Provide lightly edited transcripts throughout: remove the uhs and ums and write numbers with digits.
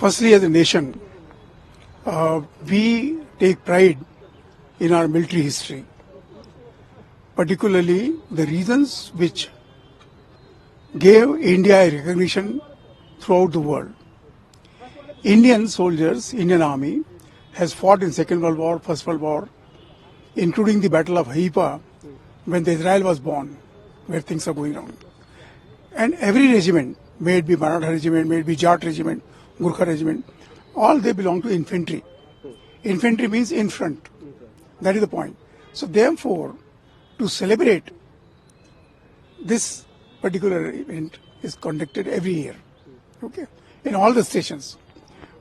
Firstly, as a nation, we take pride in our military history, particularly the reasons which gave India a recognition throughout the world. Indian soldiers, Indian Army, has fought in Second World War, First World War, including the Battle of Haifa, when the Israel was born, where things are going on. And every regiment, may it be Maratha regiment, may it be Jat regiment, Gurkha regiment, all they belong to infantry. Infantry means in front. That is the point. So therefore, to celebrate this particular event is conducted every year, okay, in all the stations,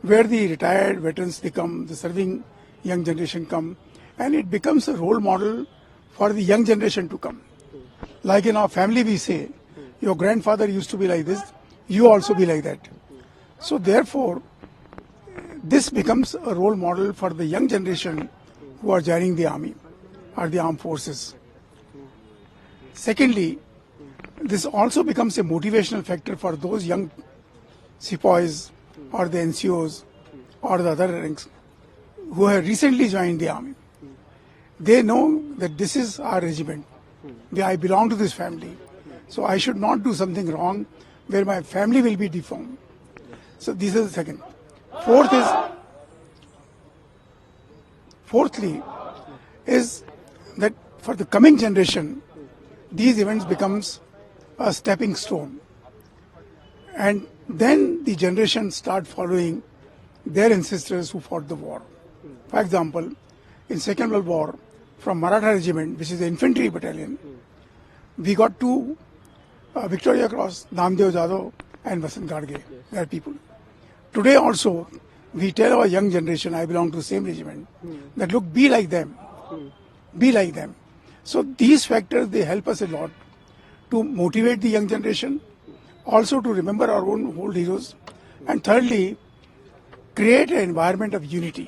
where the retired veterans, they come, the serving young generation come, and it becomes a role model for the young generation to come. Like in our family we say, your grandfather used to be like this, you also be like that. So therefore, this becomes a role model for the young generation who are joining the army or the armed forces. Secondly, this also becomes a motivational factor for those young sepoys or the NCOs or the other ranks who have recently joined the army. They know that this is our regiment. I belong to this family. So I should not do something wrong where my family will be deformed. So this is the second. Fourthly, is that for the coming generation, these events becomes a stepping stone. And then the generation start following their ancestors who fought the war. For example, in Second World War, from Maratha regiment, which is the infantry battalion, we got two Victoria Cross, Namdev Jadhav and Vasant Gadge, they are people. Today also, we tell our young generation, I belong to the same regiment, that look, be like them. Be like them. So these factors, they help us a lot to motivate the young generation, also to remember our own old heroes, and thirdly, create an environment of unity.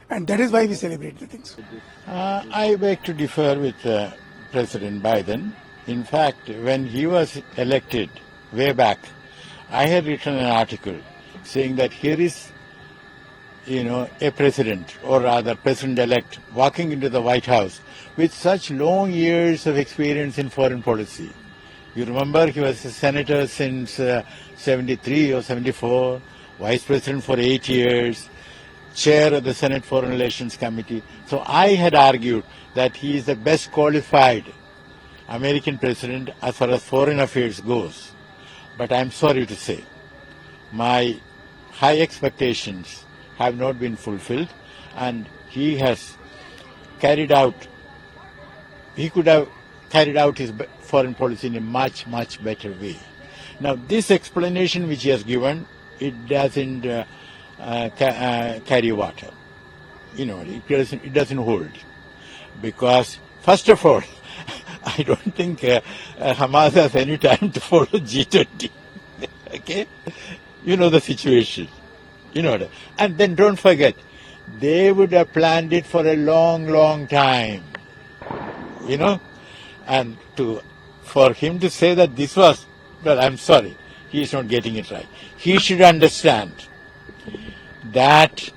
And that is why we celebrate the things. I beg to differ with President Biden. In fact, when he was elected way back, I had written an article saying that here is, a president, or rather president-elect, walking into the White House with such long years of experience in foreign policy. You remember he was a senator since 73 or 74, vice president for 8 years, chair of the Senate Foreign Relations Committee. So I had argued that he is the best qualified American president as far as foreign affairs goes. But I'm sorry to say, my high expectations have not been fulfilled, and he could have carried out his foreign policy in a much, much better way. Now, this explanation which he has given, it doesn't carry water. It doesn't hold. Because, first of all, I don't think Hamas has any time to follow G20. Okay? You know the situation. And then don't forget, they would have planned it for a long, long time. And for him to say that this was, well, I'm sorry, he is not getting it right. He should understand that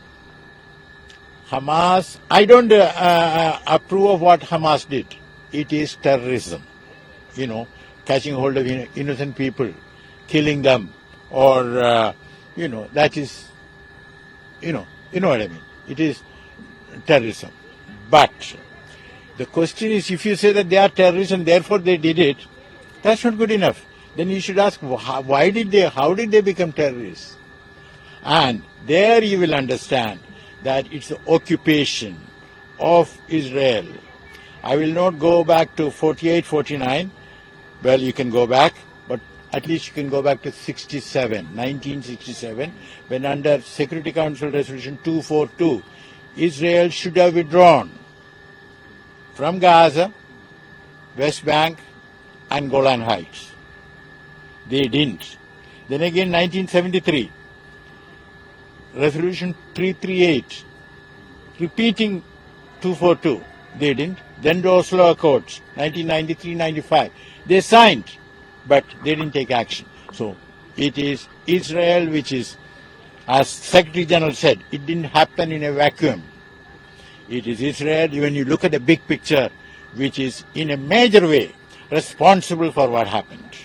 Hamas, I don't approve of what Hamas did. It is terrorism, catching hold of innocent people, killing them, or, that is, you know what I mean. It is terrorism. But the question is, if you say that they are terrorists and therefore they did it, that's not good enough. Then you should ask, how did they become terrorists? And there you will understand that it's the occupation of Israel. I will not go back to 48, 49. Well, you can go back, but at least you can go back to 1967, when under Security Council Resolution 242, Israel should have withdrawn from Gaza, West Bank, and Golan Heights. They didn't. Then again, 1973, Resolution 338, repeating 242, they didn't. Then the Oslo Accords, 1993-95, they signed, but they didn't take action. So it is Israel which is As Secretary General said, it didn't happen in a vacuum. It is Israel, when you look at the big picture, which is in a major way responsible for what happened.